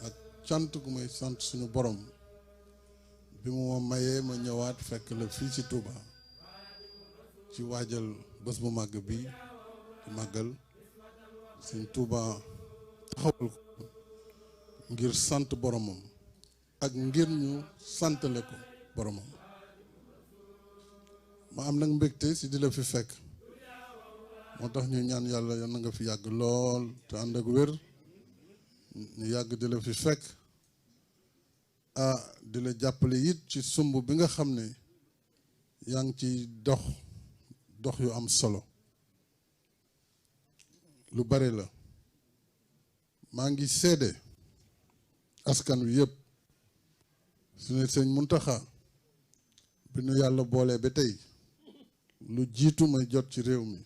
ak cant gu may sant suñu borom bi mu ma mayee ma ñëwaat fekk la fii ci Touba ci waajal bés bu màgg bi ci màggal Sëñ Touba taxawal ko ngir sant boromam ak ngir ñu santale ko boromam ma am nag mbégte si di la fi fekk moo tax ñu ñaan yàlla yal na nga fi yàgg lool te ànd ak wér ñu yàgg di la fi fekk di la jàppale it ci sumb bi nga xam ne yaa ngi ci dox yu am solo lu bare la maa ngi seede askan wi yëpp su ne sëñ Muntaxa bi nu yàlla boolee ba tey lu jiitu may jot ci réew mi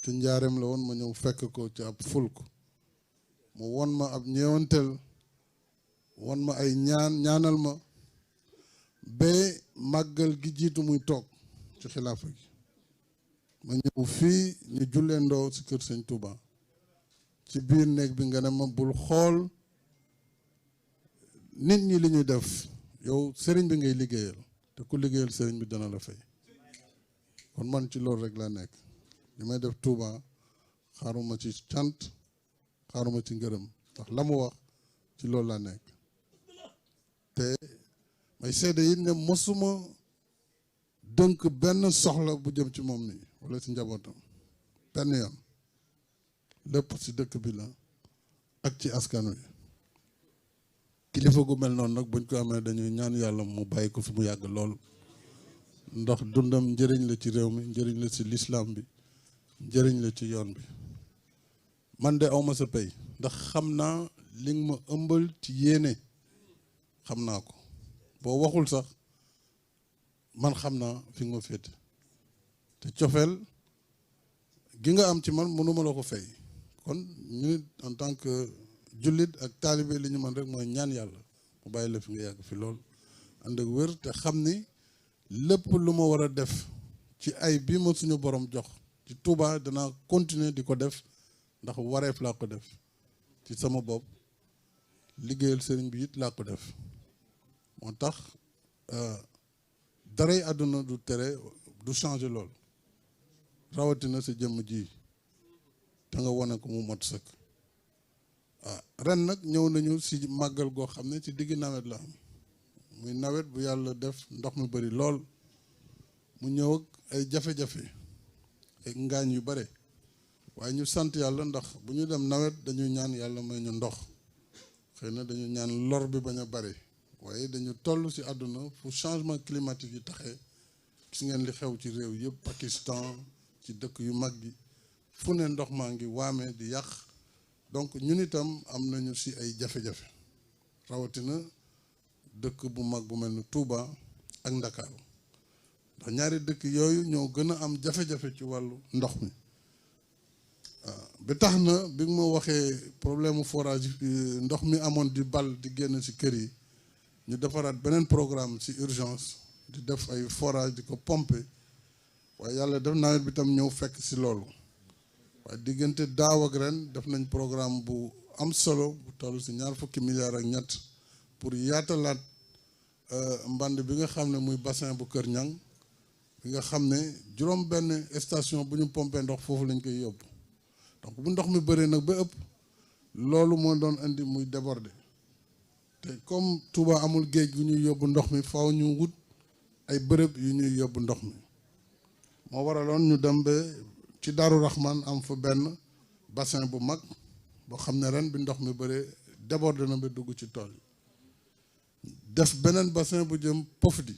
ci njaareem la woon ma ñëw fekk ko ci ab fulk mu won ma ab ñeewanteel won ma ay ñaanal ma ba màggal gi jiitu muy toog ci xilaafa gi ma ñëw fii ñu jullee ndoo ci kër sëñ Touba ci biir néeg bi nga ne ma bul xool nit ñi li ñuy def yow sëriñ bi ngay liggéeyal te ku liggéeyal sëriñ bi dana la fay kon man ci loolu rek laa nekk li may def Touba xaaruma ci cant xaaruma ci ngërëm ndax la mu wax ci loolu laa nekk te may seede yi ne mosuma dënk benn soxla bu jëm ci moom mi wala ci njabootam benn yoon lépp ci dëkk bi la ak ci askan wi kilifa gu mel noonu nag buñ ko amee dañuy ñaan yàlla mu bàyyi ko fi mu yàgg lool ndax dundam njëriñ la ci réew mi njëriñ la ci lislaam bi njëriñ la ci yoon bi man de awma sa pay ndax xam naa li nga ma ëmbal ci yéene xam naa ko boo waxul sax man xam naa fi nga ma féete te cofeel gi nga am ci man mënuma la ko fay kon ñu nit en tant que jullit ak taalibe li ñu man rek mooy ñaan yàlla mu bàyyi la fi nga yàgg fi lool ànd ak wér te xam ni lépp lu ma war a def ci ay bii ma suñu borom jox ci Touba danaa continuer di ko def ndax wareef laa ko def ci sama bopp liggéeyal sëriñ bi it laa ko def moo tax daray àdduna du tere du changer lool rawatina sa jëmm ji te nga wane ko mu mot sëkk ren nag ñëw nañu si màggal goo xam ne ci digg nawet la am muy nawet bu yàlla def ndox mi bari lool mu ñëw ak ay jafe-jafe ay ngaañ yu bare waaye ñu sant yàlla ndax bu ñu dem nawet dañuy ñaan yàlla may ñu ndox xëy na dañu ñaan lor bi bañ a bare waaye dañu toll ci àdduna fu changement climatique yi taxee gis ngeen li xew ci réew yëpp Pakistan ci dëkk yu mag yi fu ne ndox maa ngi waamee di yàq donc ñun itam am nañu ci ay jafe-jafe rawatina dëkk bu mag bu mel ni Touba ak Ndakaaru ndax ñaari dëkk yooyu ñoo gën a am jafe-jafe ci wàllu ndox mi ba tax na bi nga ma waxee problème forage ndox mi amoon di bal di génn ci kër yi ñu defaraat beneen programme ci urgence di def ay forage di ko pomper waaye yàlla def nawet bi tam ñëw fekk ci loolu waaye diggante daaw ak ren def nañ programme bu am solo bu toll ci 20 milliards ak ñett pour yaatalaat mband bi nga xam ne muy bassin bu Kër Ñang bi nga xam ne juróom benn station bu ñu pompé ndox foofu lañ koy yóbbu donc bu ndox mi bëree nag ba ëpp loolu moo doon indi muy déborder te comme Touba amul géej gu ñuy yóbbu ndox mi faw ñu wut ay bërëb yu ñuy yóbbu ndox mi moo waraloon ñu dem ba ci Daaru Rahman am fa benn bassin bu mag boo xam ne ren bi ndox mi bëree déborder na ba dugg ci tool yi def beneen bassin bu jëm Pofdi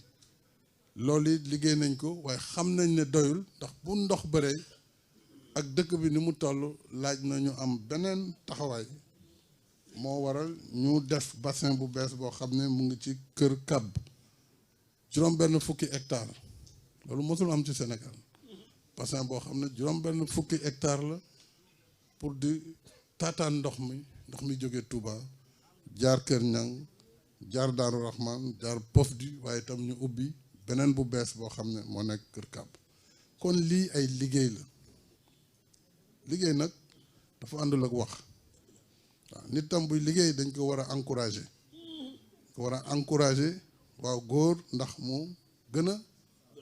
loolu it liggéey nañ ko waaye xam nañ ne doyul ndax bu ndox bëree ak dëkk bi ni mu toll laaj na ñu am beneen taxawaay moo waral ñu def bassin bu bees boo xam ne mu ngi ci kër kab juróom benn fukki hectare loolu mosul am ci Sénégal bassin boo xam ne juróom benn fukki hectare la pour di taataan ndox mi jóge Touba jaar Kër Ñang jaar Daaru Rahman jaar Pofdi waaye itam ñu ubbi beneen bu bees boo xam ne moo nekk kër kab kon lii ay liggéey la liggéey nag dafa àndul ak wax waaw nit tam buy liggéey dañ ko war a encourager ko war a encourager waaw góor ndax mu gën a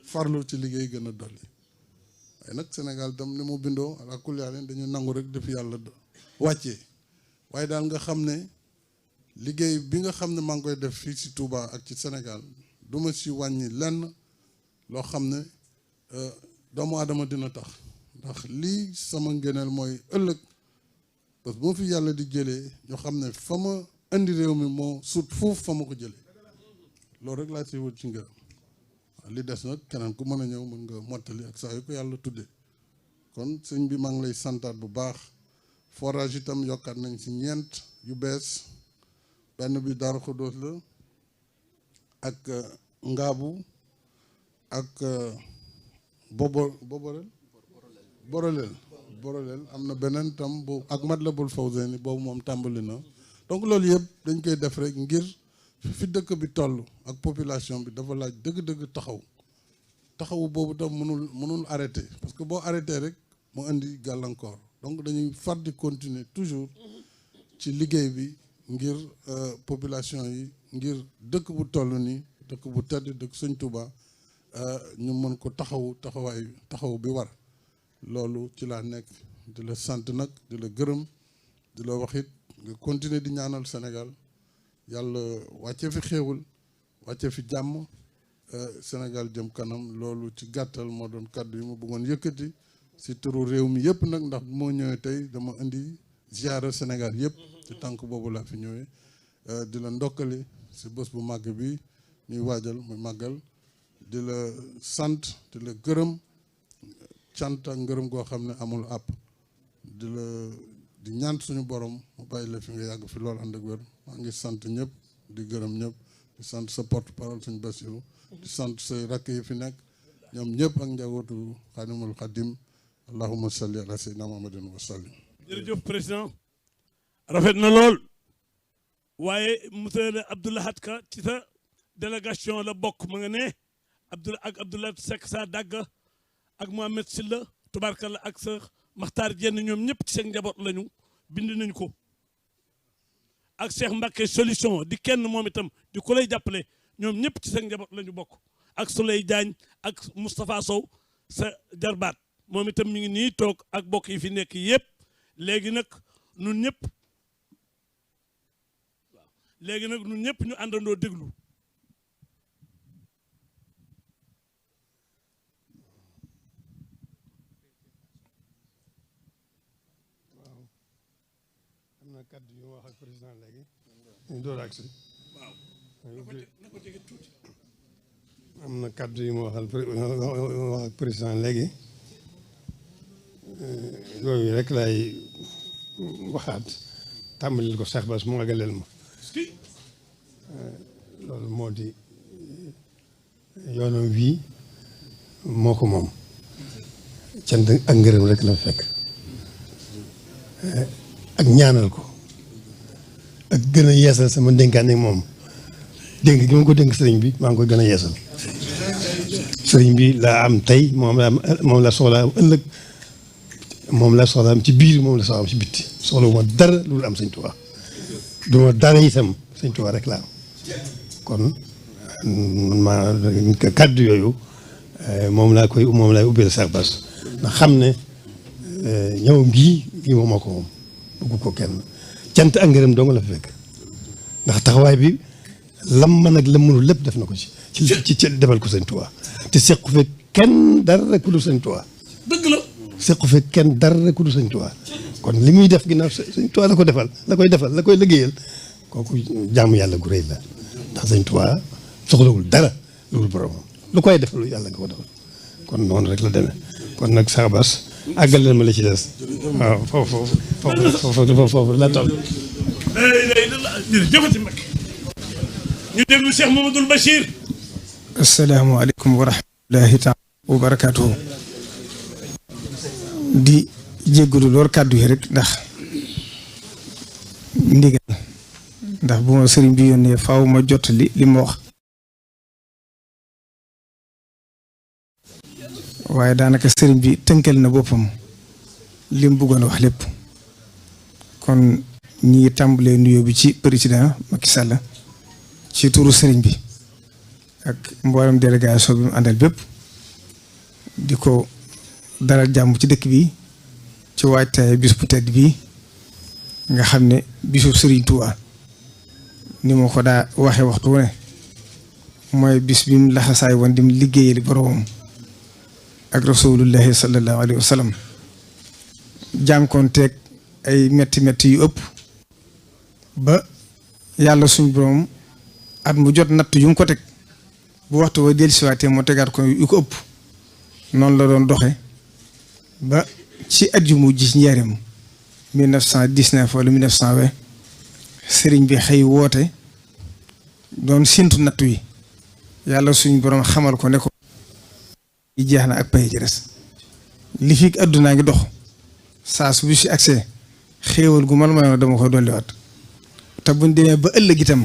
farlu ci liggéey gën a dolli waaye nag Sénégal tam ni mu bindoo ala kulli haal dañu nangu rek def yàlla wàccee waaye daal nga xam ne liggéey bi nga xam ne maa ngi koy def fii ci Touba ak ci Sénégal du ma ci wàññi lenn loo xam ne doomu aadama dina tax ndax lii sama ngëneel mooy ëllëg parce que boo fi yàlla di jëlee ñoo xam ne fa ma indi réew mi moo sut foofu fa ma ko jëlee loolu rek laa ci wut ci ngërëm li des nag keneen ku mën a ñëw mën nga mottali ak saa yu ko yàlla tuddee kon sëñ bi maa ngi lay santaat bu baax forage itam yokkaat nañ ci 4 yu bees benn bi Darou Khoudoss la ak Ngaabu ak Borolel am na beneen tam bu ak Matlabul Fawzayni boobu moom tàmbali na donc loolu yëpp dañ koy def rek ngir fi dëkk bi toll ak population bi dafa laaj dëgg-dëgg taxawu boobu tam mënul arrêté parce que boo arrêté rek mu indi gàllankoor donc dañuy far di continuer toujours ci liggéey bi ngir population yi ngir dëkk bu toll nii dëkk bu tedd dëkk Sëñ Touba ñu mën ko taxaw bi war loolu ci laa nekk di la sant nag di la gërëm di la wax it nga continuer di ñaanal Sénégal yàlla wàcce fi xéewal wàcce fi jàmm Sénégal jëm kanam loolu ci gàttal moo doon kàddu yi ma bëggoon yëkkati si turu réew mi yëpp nag ndax moo ñëwee tey dama indi ziara Sénégal yëpp ci tànk boobu laa fi ñëwee di la ndokkali si bés bu màgg bi ñuy waajal muy màggal di la sant di la gërëm cant ak ngërëm goo xam ne amul àpp di ñaan suñu borom mu bàyyi la fi nga yàgg fi loolu ànd ak wér maa ngi sant ñëpp di gërëm ñëpp di sant sa porte parole suñu Bassirou di sant say rakk yi fi nekk ñoom ñëpp ak njabootu Xaadimul Xaadim allahumma salli ala sayyidina Muhammadin wa sallim. jërëjëf président rafet na lool waaye monsieur Abdou Lahad Ka ci sa délégation la bokk ma nga ne Abdou Lahad Seck sa dàgg ak Mohamed Silla tubaarkalla ak sa Maxtaar Jenn ñoom ñëpp ci seen njaboot lañu bind nañ ko ak Cheikh Mbacké solution di kenn moom itam di ko lay jàppale ñoom ñëpp ci seen njaboot lañu bokk ak Souley Diagne ak Moustapha Sow sa jarbaat moom itam mi ngi nii toog ak bokk yi fi nekk yëpp léegi nag ñun ñëpp ñu àndandoo déglu kaddu yu ma wax ak président léegi ñu door agsi am na kaddu yu ma wax ak président léegi yooyu rek laay waxaat tàmbalil ko Cheikh Bass mu àggaleel ma loolu moo di yoonam wii moo ko moom cant ak ngërëm rek la fekk ak ñaanal ko ak gën a yeesal sama dénkaan ak moom dénk gi ma ko dénk sëriñ bi maa ngi koy gën a yeesal sëriñ bi laa am tey moom la soxla am ëllëg moom la soxla am ci biir moom la soxla am ci bitti soxla ma dara loolu am sëñ Tuubaa du ma dara itam sëñ Tuubaa rek laa am kon ma kàddu yooyu moom laay ubbeel Cheikh Bass ndax xam ne ñëwam gii moom moo ko moom bëggu ko kenn cant ak ngërëm dong la fa fekk ndax taxawaay bi lam mën ak lam mënul lépp def na ko ci defal ko sëñ Tuubaa te sequ fekk kenn dara ku dul sëñ Tuubaa dëgg la sequ fekk kenn dara ku dul sëñ Tuubaa kon li muy def ginnaaw sëñ Tuubaa la ko defal la koy liggéeyal kooku jaamu yàlla gu rëy la ndax sëñ Tuubaa soxlawul dara loolu boromam lu koy defal yàlla nga ko defal kon noonu rek la demee kon nag Cheikh Bass àggal leen ma la ci des waaw foofu la toll. jërëjëfati Mbacké ñu déglu Cheikh Mamadou Bachir. asalaamaaleykum wa rahmatulahi taala wa barakaatuhu. di jéggalu lool kàddu yi rek ndax ndigal ndax bu ma sëriñ bi yónnee faaw ma jottali li ma wax. waaye daanaka sëriñ bi tënkal na boppam li mu bëggoon wax lépp kon ñi ngi tàmbalee nuyoo bi ci président Macky Sall ci turu sëriñ bi ak mboolem délégation bi mu àndal bépp di ko dalal jàmm ci dëkk bi ci waajtaay bis bu tedd bi nga xam ne bisu sëriñ Touba ni ma ko daa waxee waxtu wu ne mooy bis bi mu laxasaay woon di mu liggéeyali boroomam ak rasulullahi sallallahu alayhi wa sallam jànkoonteeg ay metti yu ëpp ba yàlla suñu borom at mu jot natt yu mu ko teg bu waxtu wa dellusiwaatee moo tegaat ko yu ko ëpp noonu la doon doxe ba ci at yu mujj ci njaareem 1919 wala 1920 sëriñ bi xëy woote doon séntu nattu yi yàlla suñu borom xamal ko ne ko yi jeex na ak pay ci des li fi àddunaa ngi dox saa su bi si accès xéewal gu man mayoon dama koy dolliwaat te buñ demee ba ëllëg itam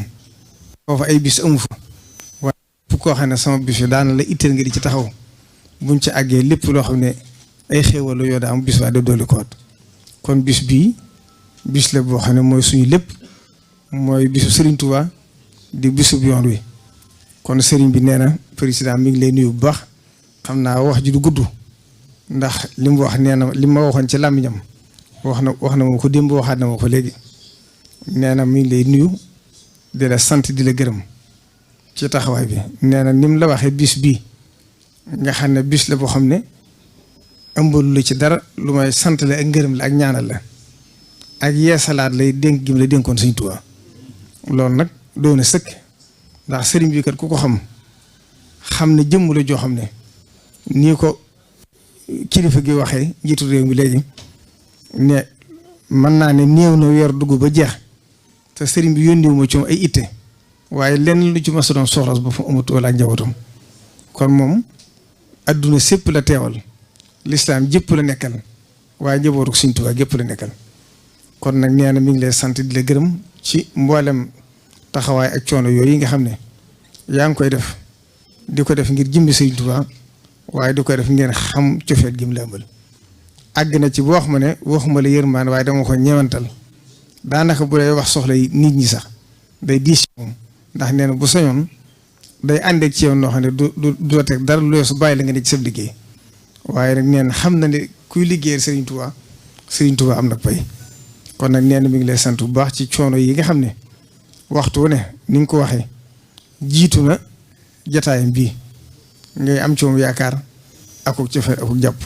foofu ay bis amu fa waaye fu koo xam ne sama bis yi daana la itteel nga di ci taxaw buñ ci àggee lépp loo xam ne ay xéewal la yoo daa am bis waa de dolli ko waat kon bis bii bis la boo xam ne mooy suñu lépp mooy bisu Serigne Touba di bisu yoon wi kon Serigne bi nee na président mi ngi lay nuyu bu baax xam naa wax ji du gudd ndax li mu wax nee na li ma waxoon ci làmmiñam wax na ma ko démb waxaat na ma ko léegi nee na mi ngi lay nuyu di la sant di la gërëm ci taxawaay bi nee na ni mu la waxee bis bii nga xam ne bis la boo xam ne ëmbalu la ci dara lu may sant la ak ngërëm la ak ñaanal la ak yeesalaat lay dénk gi mu la dénkoon Sëriñ Tuubaa loolu nag doon na sëkk ndax sëriñ bi kat ku ko xam ne jëmm la joo xam ne nii ko kilifa gi waxee njiitu réew mi léegi ne mën naa ne néew na weer dugg ba jeex te sëriñ bi yónniwu ma ci moom ay itte waaye lenn lu ci mas a doon soxlas ba fa amut wala ak njabootam kon moom adduna sépp la teewal lislaam jëpp la nekkal waaye njabootu Sëriñ Tuubaa gépp la nekkal kon nag nee na mi ngi lay sant di la gërëm ci mboolem taxawaay ak coono yooyu nga xam ne yaa ngi koy def di ko def ngir jëmbi Sëriñ Tuubaa waaye di ko def ngeen xam cofeet gi mu la ëmbal àgg na ci boo wax ma ne waxuma la yërmaan waaye dama ko ñewantal daanaka bu lay wax soxla yi nit ñi sax day diis moom ndax nee na bu sañoon day àndeek ci yow noo xam ne du teg dara lu su bàyyi la nga ne ci sa liggéey waaye nag nee na xam na ne kuy liggéeyal Sëriñ Tuubaa am nag pay kon nag nee na mi ngi lay sant bu baax ci coono yi nga xam ne waxtu ne ni nga ko waxee jiitu na jataayam bii ngay am ci moom yaakaar akuk cofeet akuk jàpp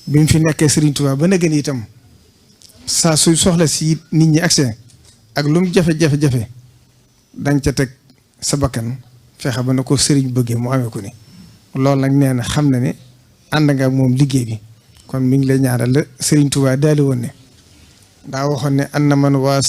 bi mu fi nekkee Sëriñ Tuubaa ba nëgën itam saa suy soxla si nit ñi accès ak lu mu jafe-jafe dañ ca teg sa bakkan fexe ba na ko sëriñ bëggee mu amee ko ni loolu nag nee na xam na ne ànd nga ak moom liggéey bi kon mi ngi lay ñaaral la Sëriñ Tuubaa daali woon ne daa waxoon ne an na man waa